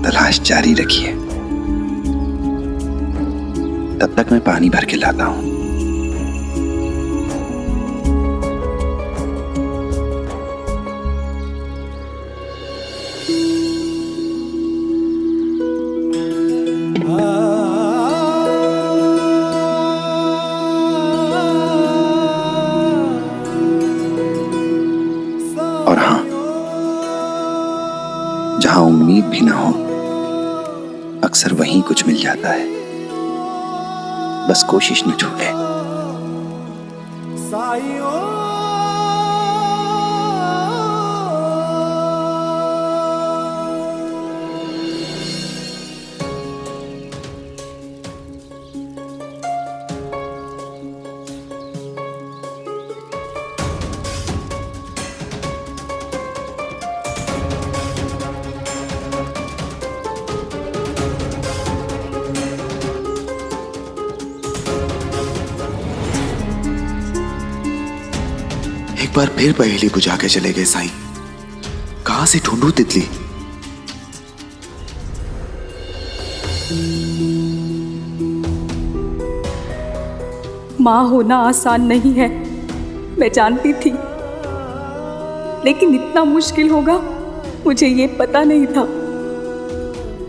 तलाश जारी रखिए, तब तक मैं पानी भर के लाता हूं। और हां, जहां उम्मीद भी ना हो अक्सर वहीं कुछ मिल जाता है, बस कोशिश न छूटे। एक बार फिर पहेली बुझा के चले गए साईं। कहां से ढूंढूं तितली? माँ होना आसान नहीं है, मैं जानती थी, लेकिन इतना मुश्किल होगा मुझे ये पता नहीं था।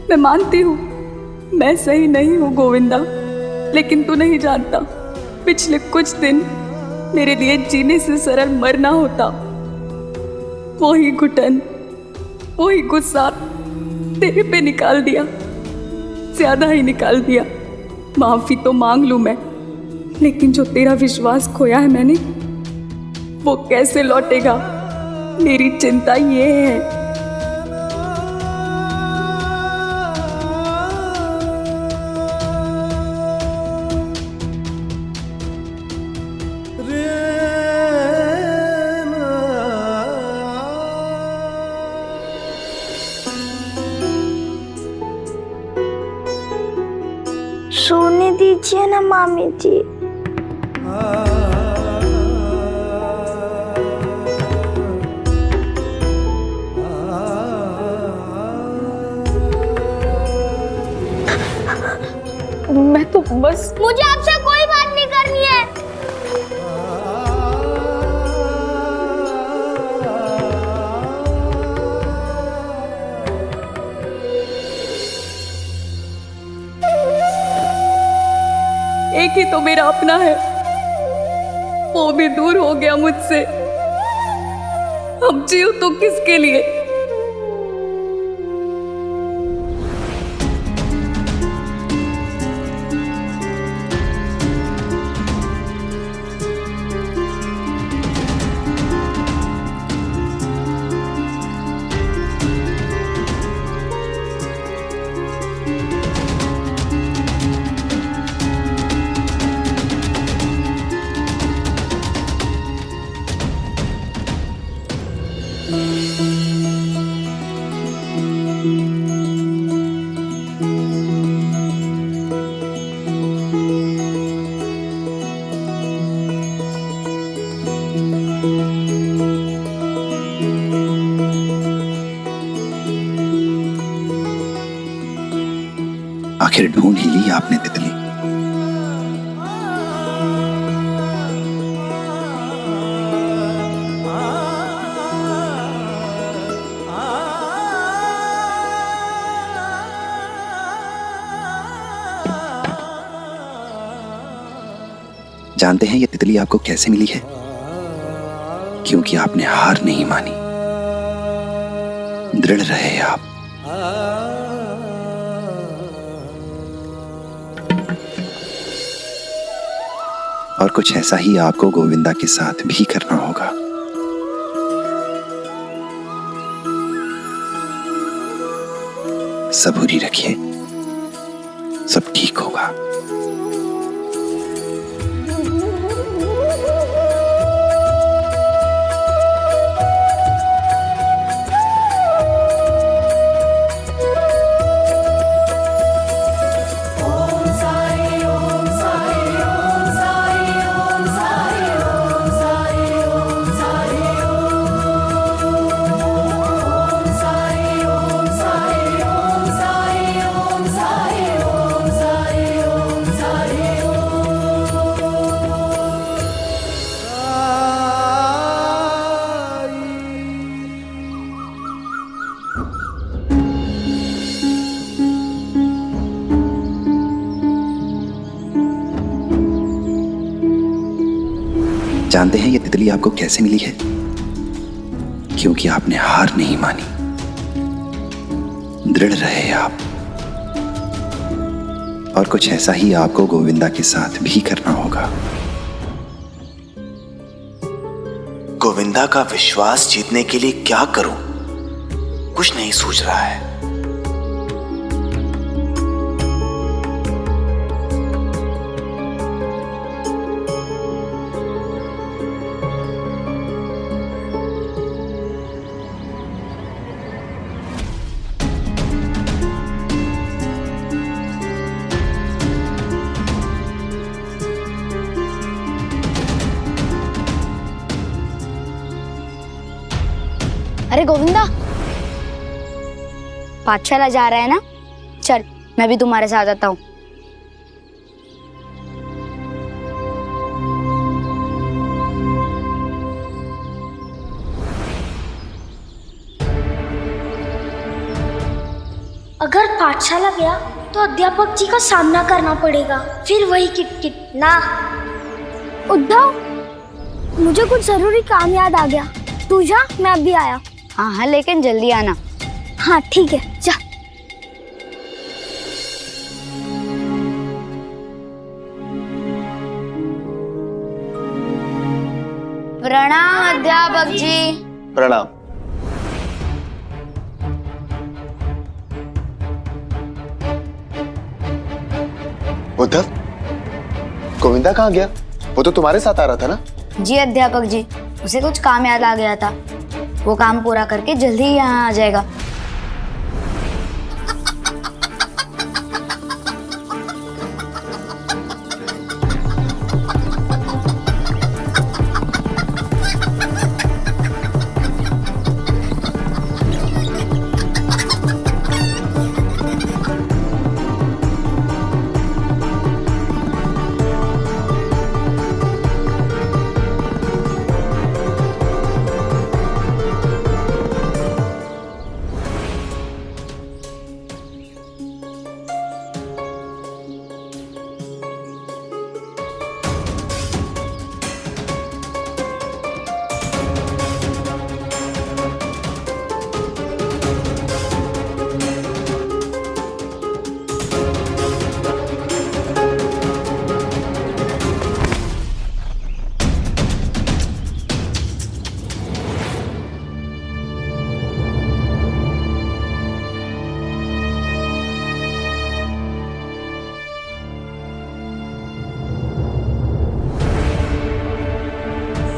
मैं मानती हूँ मैं सही नहीं हूँ गोविंदा, लेकिन तू नहीं जानता, पिछले कुछ दिन मेरे लिए जीने से सरल मरना होता। वही घुटन, वही गुस्सा तेरे पे निकाल दिया, ज्यादा ही निकाल दिया। माफी तो मांग लूं मैं, लेकिन जो तेरा विश्वास खोया है मैंने, वो कैसे लौटेगा, मेरी चिंता ये है। सोने दीजिए ना मामी जी। मैं तो बस, मुझे आपसे कोई बात नहीं करनी है। एक ही तो मेरा अपना है, वो भी दूर हो गया मुझसे। अब जीव तो किसके लिए? आखिर ढूंढ ही ली आपने तितली। जानते हैं ये तितली आपको कैसे मिली है? क्योंकि आपने हार नहीं मानी, दृढ़ रहे आप। और कुछ ऐसा ही आपको गोविंदा के साथ भी करना होगा। सबूरी रखिए, सब ठीक होगा। जानते हैं ये तितली आपको कैसे मिली है? क्योंकि आपने हार नहीं मानी, दृढ़ रहे आप। और कुछ ऐसा ही आपको गोविंदा के साथ भी करना होगा। गोविंदा का विश्वास जीतने के लिए क्या करूं? कुछ नहीं सूझ रहा है। अरे गोविंदा, पाठशाला जा रहा है ना? चल मैं भी तुम्हारे साथ आता हूँ। अगर पाठशाला गया तो अध्यापक जी का सामना करना पड़ेगा, फिर वही किटकिट ना। उद्धव, मुझे कुछ जरूरी काम याद आ गया, तू जा, मैं अभी आया। हाँ हाँ, लेकिन जल्दी आना। हाँ ठीक है, जा। प्रणाम अध्यापक जी। प्रणाम। उद्धव, गोविंदा कहाँ गया? वो तो तुम्हारे साथ आ रहा था ना? जी अध्यापक जी, उसे कुछ काम याद आ गया था, वो काम पूरा करके जल्दी ही यहाँ आ जाएगा।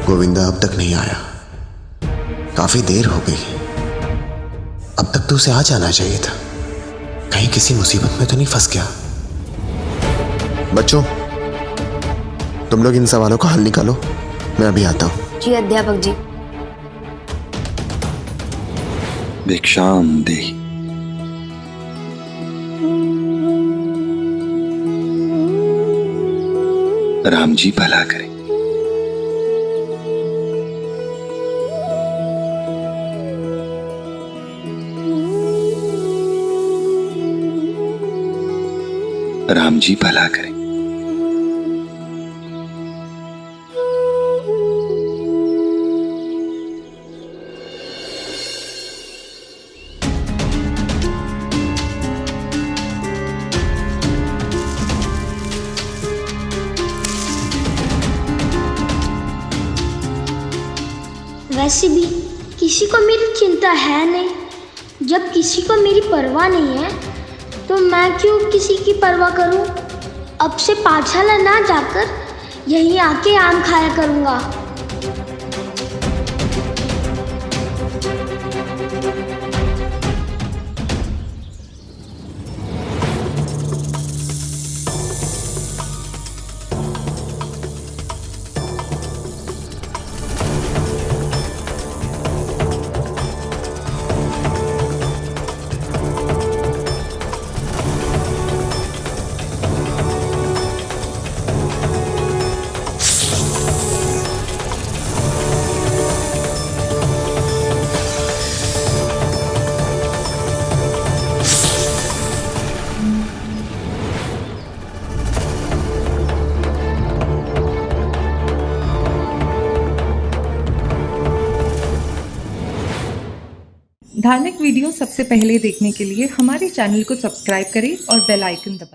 गोविंदा अब तक नहीं आया, काफी देर हो गई। अब तक तो उसे आ जाना चाहिए था। कहीं किसी मुसीबत में तो नहीं फंस गया। बच्चों, तुम लोग इन सवालों का हल निकालो, मैं अभी आता हूं। जी अध्यापक जी। भिक्षाम देहि। राम जी भला करें। राम जी भला करें। वैसे भी किसी को मेरी चिंता है नहीं। जब किसी को मेरी परवाह नहीं है तो मैं क्यों किसी की परवाह करूं? अब से पाठशाला ना जाकर यहीं आके आम खाया करूंगा। धार्मिक वीडियो सबसे पहले देखने के लिए हमारे चैनल को सब्सक्राइब करें और बेल आइकन दबाएं।